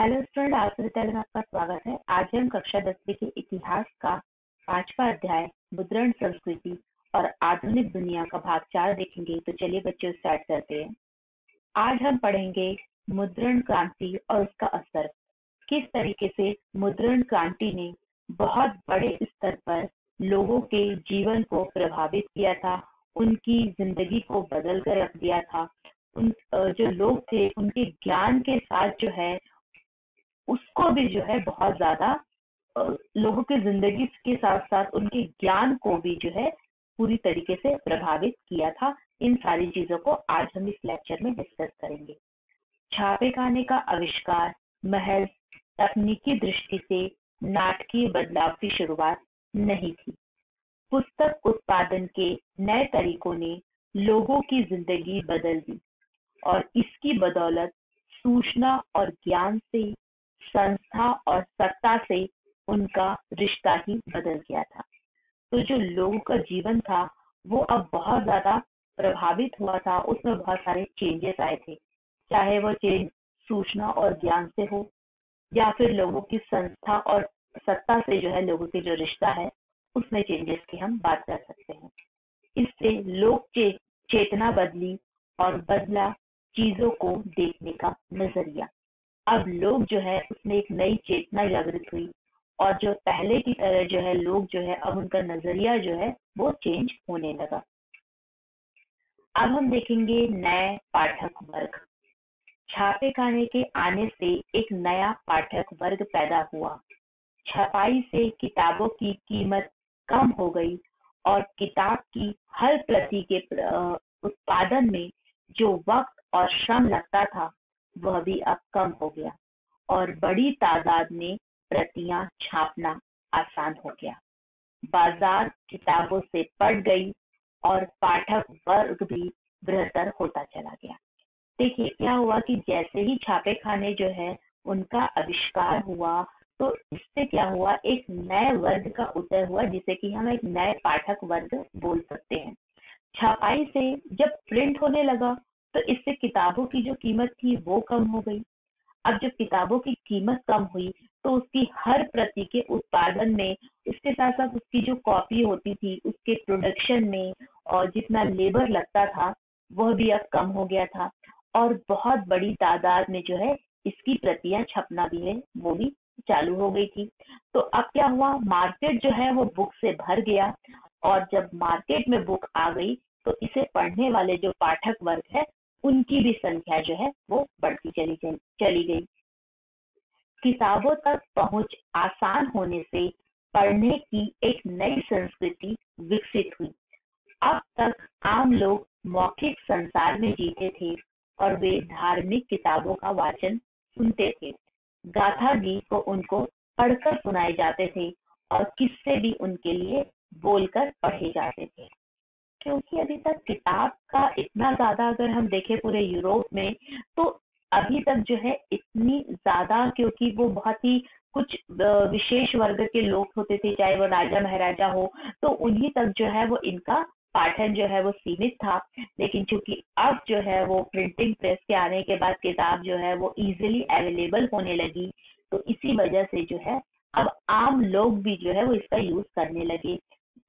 Hello student, आज के विद्यालय में आपका स्वागत है। आज हम कक्षा 10वीं के इतिहास का 5वां अध्याय मुद्रण संस्कृति और आधुनिक दुनिया का भाग 4 देखेंगे। तो चलिए बच्चों स्टार्ट करते हैं। आज हम पढ़ेंगे मुद्रण क्रांति और उसका असर। किस तरीके से मुद्रण क्रांति ने बहुत बड़े स्तर पर लोगों के जीवन को प्रभावित किया था, उनकी जिंदगी को बदल कर रख दिया था। उन जो लोग थे उनके ज्ञान के साथ जो है उसको भी जो है बहुत ज्यादा लोगों की जिंदगी के साथ साथ उनके ज्ञान को भी जो है पूरी तरीके से प्रभावित किया था। इन सारी चीजों को आज हम इस लेक्चर में डिस्कस करेंगे। छापे खाने का आविष्कार महज तकनीकी दृष्टि से नाटकीय बदलाव की शुरुआत नहीं थी। पुस्तक उत्पादन के नए तरीकों ने लोगों की जिंदगी बदल दी और इसकी बदौलत सूचना और ज्ञान से, संस्था और सत्ता से उनका रिश्ता ही बदल गया था। तो जो लोगों का जीवन था वो अब बहुत ज्यादा प्रभावित हुआ था, उसमें बहुत सारे चेंजेस आए थे। चाहे वो चेंज सूचना और ज्ञान से हो या फिर लोगों की संस्था और सत्ता से जो है लोगों के जो रिश्ता है उसमें चेंजेस की हम बात कर सकते हैं। इससे लोक चेतना बदली और बदला चीजों को देखने का नजरिया। अब लोग जो है उसमें एक नई चेतना जागृत हुई और जो पहले की तरह जो है लोग जो है अब उनका नजरिया जो है वो चेंज होने लगा। अब हम देखेंगे नए पाठक वर्ग। छापे खाने के आने से एक नया पाठक वर्ग पैदा हुआ। छपाई से किताबों की कीमत कम हो गई और किताब की हर प्रति के उत्पादन में जो वक्त और श्रम लगता था वह भी अब कम हो गया और बड़ी तादाद में प्रतियां छापना आसान हो गया। बाजार किताबों से बढ़ गई और पाठक वर्ग भी बेहतर होता चला गया। देखिए क्या हुआ कि जैसे ही छापे खाने जो है उनका आविष्कार हुआ तो इससे क्या हुआ, एक नए वर्ग का उदय हुआ जिसे कि हम एक नए पाठक वर्ग बोल सकते हैं। छपाई से जब प्रिंट होने लगा तो इससे किताबों की जो कीमत थी वो कम हो गई। अब जब किताबों की कीमत कम हुई तो उसकी हर प्रति के उत्पादन में, इसके साथ साथ उसकी जो कॉपी होती थी उसके प्रोडक्शन में और जितना लेबर लगता था वह भी अब कम हो गया था और बहुत बड़ी तादाद में जो है इसकी प्रतियां छपना भी है वो भी चालू हो गई थी। तो अब क्या हुआ, मार्केट जो है वो बुक से भर गया और जब मार्केट में बुक आ गई तो इसे पढ़ने वाले जो पाठक वर्ग है उनकी भी संख्या जो है वो बढ़ती चली गई। किताबों तक पहुंच आसान होने से पढ़ने की एक नई संस्कृति विकसित हुई। अब तक आम लोग मौखिक संसार में जीते थे और वे धार्मिक किताबों का वाचन सुनते थे। गाथा गीत को उनको पढ़कर सुनाए जाते थे और किस्से भी उनके लिए बोलकर पढ़े जाते थे। क्योंकि अभी तक किताब का इतना ज्यादा अगर हम देखें पूरे यूरोप में तो अभी तक जो है इतनी ज्यादा, क्योंकि वो बहुत ही कुछ विशेष वर्ग के लोग होते थे, चाहे वो राजा महाराजा हो, तो उन्हीं तक जो है वो इनका पाठन जो है वो सीमित था। लेकिन चूंकि अब जो है वो प्रिंटिंग प्रेस के आने के बाद किताब जो है वो इजीली अवेलेबल होने लगी, तो इसी वजह से जो है अब आम लोग भी जो है वो इसका यूज करने लगे।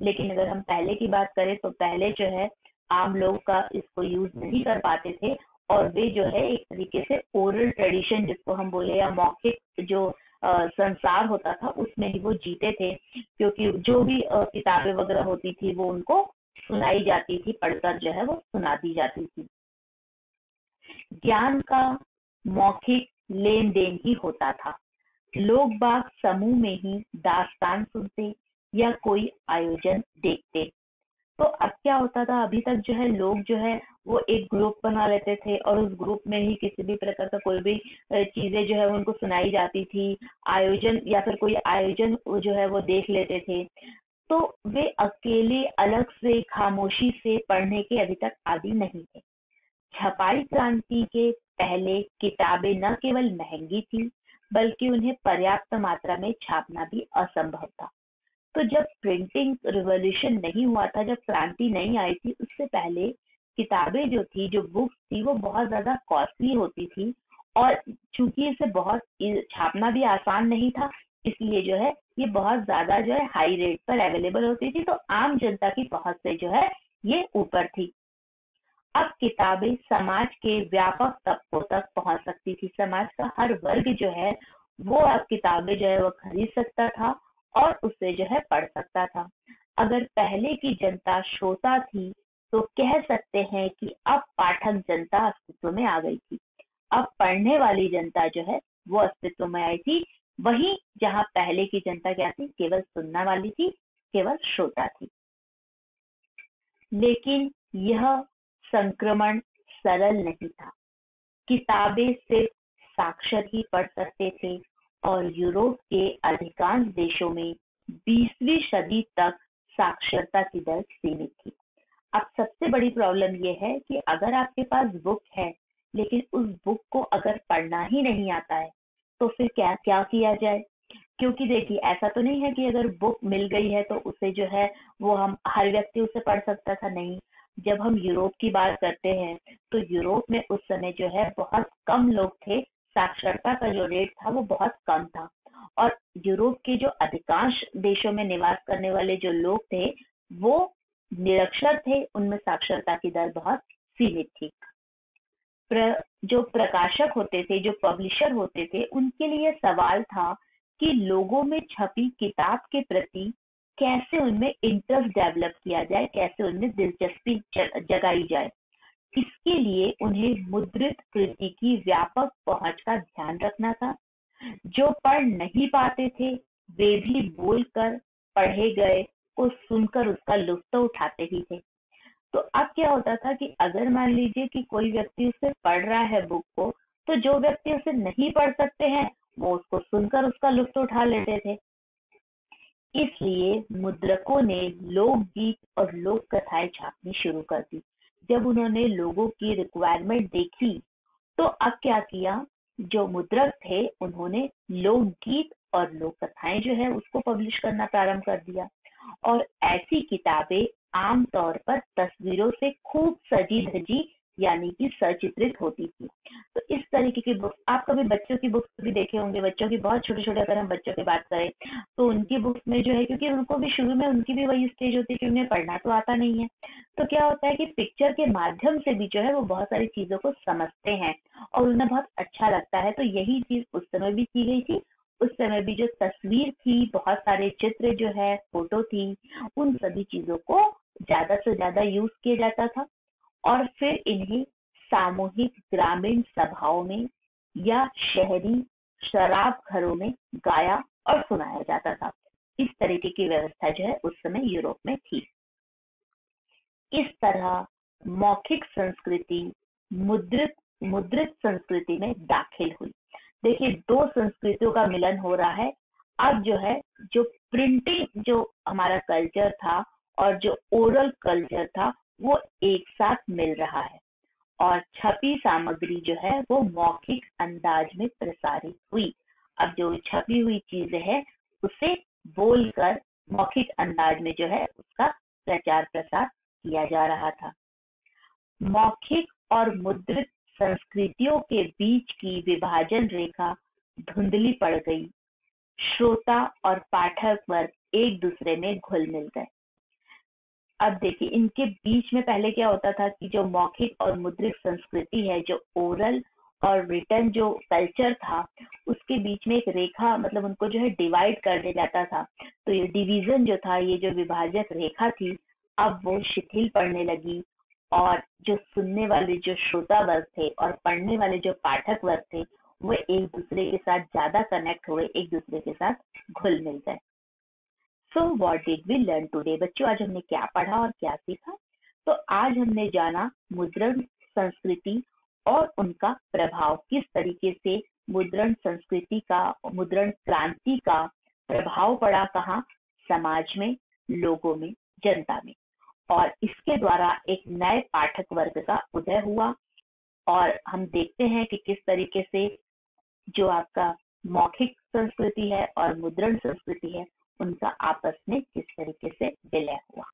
लेकिन अगर हम पहले की बात करें तो पहले जो है आम लोग का इसको यूज नहीं कर पाते थे और वे जो है एक तरीके से ओरल ट्रेडिशन जिसको हम बोले या मौखिक जो संसार होता था उसमें ही वो जीते थे, क्योंकि जो भी किताबें वगैरह होती थी वो उनको सुनाई जाती थी, पढ़कर जो है वो सुना दी जाती थी। ज्ञान का मौखिक लेन देन ही होता था। लोग बाग समूह में ही दास्तान सुनते या कोई आयोजन देखते। तो अब क्या होता था, अभी तक जो है लोग जो है वो एक ग्रुप बना लेते थे और उस ग्रुप में ही किसी भी प्रकार का कोई भी चीजें जो है उनको सुनाई जाती थी। आयोजन या फिर कोई आयोजन जो है वो देख लेते थे। तो वे अकेले अलग से खामोशी से पढ़ने के अभी तक आदी नहीं थे। छपाई क्रांति के पहले किताबें न केवल महंगी थी बल्कि उन्हें पर्याप्त मात्रा में छापना भी असंभव था। तो जब प्रिंटिंग रिवॉल्यूशन नहीं हुआ था, जब क्रांति नहीं आई थी, उससे पहले किताबें जो थी, जो बुक्स थी वो बहुत ज्यादा कॉस्टली होती थी और चूंकि इसे बहुत छापना भी आसान नहीं था, इसलिए जो है ये बहुत ज्यादा जो है हाई रेट पर अवेलेबल होती थी, तो आम जनता की पहुंच से जो है ये ऊपर थी। अब किताबें समाज के व्यापक तबकों तक पहुंच सकती थी। समाज का हर वर्ग जो है वो अब किताबें जो है वो खरीद सकता था और उससे जो है पढ़ सकता था। अगर पहले की जनता श्रोता थी तो कह सकते हैं कि अब पाठक जनता अस्तित्व में आ गई थी। अब पढ़ने वाली जनता जो है वो अस्तित्व में आई थी। वहीं जहां पहले की जनता क्या थी, केवल सुनने वाली थी, केवल श्रोता थी। लेकिन यह संक्रमण सरल नहीं था। किताबें सिर्फ साक्षर ही पढ़ सकते थे और यूरोप के अधिकांश देशों में 20वीं सदी तक साक्षरता की दर सीमित थी। अब सबसे बड़ी प्रॉब्लम यह है कि अगर आपके पास बुक है, लेकिन उस बुक को अगर पढ़ना ही नहीं आता है, तो फिर क्या क्या किया जाए? क्योंकि देखिए, ऐसा तो नहीं है कि अगर बुक मिल गई है तो उसे जो है वो हम हर व्यक्ति उसे पढ़ सकता था, नहीं। जब हम यूरोप की बात करते हैं तो यूरोप में उस समय जो है बहुत कम लोग थे, साक्षरता का जो रेट था वो बहुत कम था। और यूरोप के जो अधिकांश देशों में निवास करने वाले जो लोग थे वो निरक्षर थे, उनमें साक्षरता की दर बहुत सीमित थी। जो प्रकाशक होते थे, जो पब्लिशर होते थे, उनके लिए सवाल था कि लोगों में छपी किताब के प्रति कैसे उनमें इंटरेस्ट डेवलप किया जाए, कैसे उनमें दिलचस्पी जगाई जाए। इसके लिए उन्हें मुद्रित कृति की व्यापक पहुंच का ध्यान रखना था। जो पढ़ नहीं पाते थे वे भी बोलकर पढ़े गए को सुनकर उसका लुत्फ उठाते ही थे। तो अब क्या होता था कि अगर मान लीजिए कि कोई व्यक्ति उससे पढ़ रहा है बुक को, तो जो व्यक्ति उसे नहीं पढ़ सकते हैं वो उसको सुनकर उसका लुत्फ उठा लेते थे। इसलिए मुद्रकों ने लोकगीत और लोक कथाएं छापनी शुरू कर दी। जब उन्होंने लोगों की रिक्वायरमेंट देखी तो अब क्या किया, जो मुद्रक थे उन्होंने लोकगीत और लोक कथाएं जो है उसको पब्लिश करना प्रारंभ कर दिया। और ऐसी किताबें आमतौर पर तस्वीरों से खूब सजी धजी यानी कि सचित्रित होती थी। तो इस तरीके की बुक्स आप कभी बच्चों की बुक्स भी देखे होंगे। बच्चों की बहुत छोटे छोटे, अगर हम बच्चों की बात करें तो उनकी बुक्स में जो है, क्योंकि उनको भी शुरू में उनकी भी वही स्टेज होती है कि उन्हें पढ़ना तो आता नहीं है, तो क्या होता है कि पिक्चर के माध्यम से भी जो है वो बहुत सारी चीजों को समझते हैं और उन्हें बहुत अच्छा लगता है। तो यही चीज उस समय भी की गई थी। उस समय भी जो तस्वीर थी, बहुत सारे चित्र जो है, फोटो थी, उन सभी चीजों को ज्यादा से ज्यादा यूज किया जाता था। और फिर इन्हें सामूहिक ग्रामीण सभाओं में या शहरी शराब घरों में गाया और सुनाया जाता था। इस तरीके की व्यवस्था जो है उस समय यूरोप में थी। इस तरह मौखिक संस्कृति मुद्रित मुद्रित संस्कृति में दाखिल हुई। देखिए, दो संस्कृतियों का मिलन हो रहा है। अब जो है, जो प्रिंटिंग जो हमारा कल्चर था और जो ओरल कल्चर था वो एक साथ मिल रहा है और छपी सामग्री जो है वो मौखिक अंदाज में प्रसारित हुई। अब जो छपी हुई चीजें है उसे बोलकर मौखिक अंदाज में जो है उसका प्रचार प्रसार किया जा रहा था। मौखिक और मुद्रित संस्कृतियों के बीच की विभाजन रेखा धुंधली पड़ गई। श्रोता और पाठक वर्ग एक दूसरे में घुल मिल गए। अब देखिए, इनके बीच में पहले क्या होता था कि जो मौखिक और मुद्रित संस्कृति है, जो ओरल और रिटन जो कल्चर था, उसके बीच में एक रेखा, मतलब उनको जो है डिवाइड कर दिया जाता था। तो ये डिवीजन जो था, ये जो विभाजक रेखा थी, अब वो शिथिल पड़ने लगी और जो सुनने वाले जो श्रोता वर्ग थे और पढ़ने वाले जो पाठक वर्ग थे वो एक दूसरे के साथ ज्यादा कनेक्ट हुए, एक दूसरे के साथ घुल मिल गए। So what did we learn today? बच्चों, आज हमने क्या पढ़ा और क्या सीखा? तो आज हमने जाना मुद्रण संस्कृति और उनका प्रभाव, किस तरीके से मुद्रण संस्कृति का, मुद्रण क्रांति का प्रभाव पड़ा कहाँ, समाज में, लोगों में, जनता में। और इसके द्वारा एक नए पाठक वर्ग का उदय हुआ और हम देखते हैं कि किस तरीके से जो आपका मौखिक संस्कृति है और मुद्रण संस्कृति है उनका आपस में किस तरीके से विलय हुआ।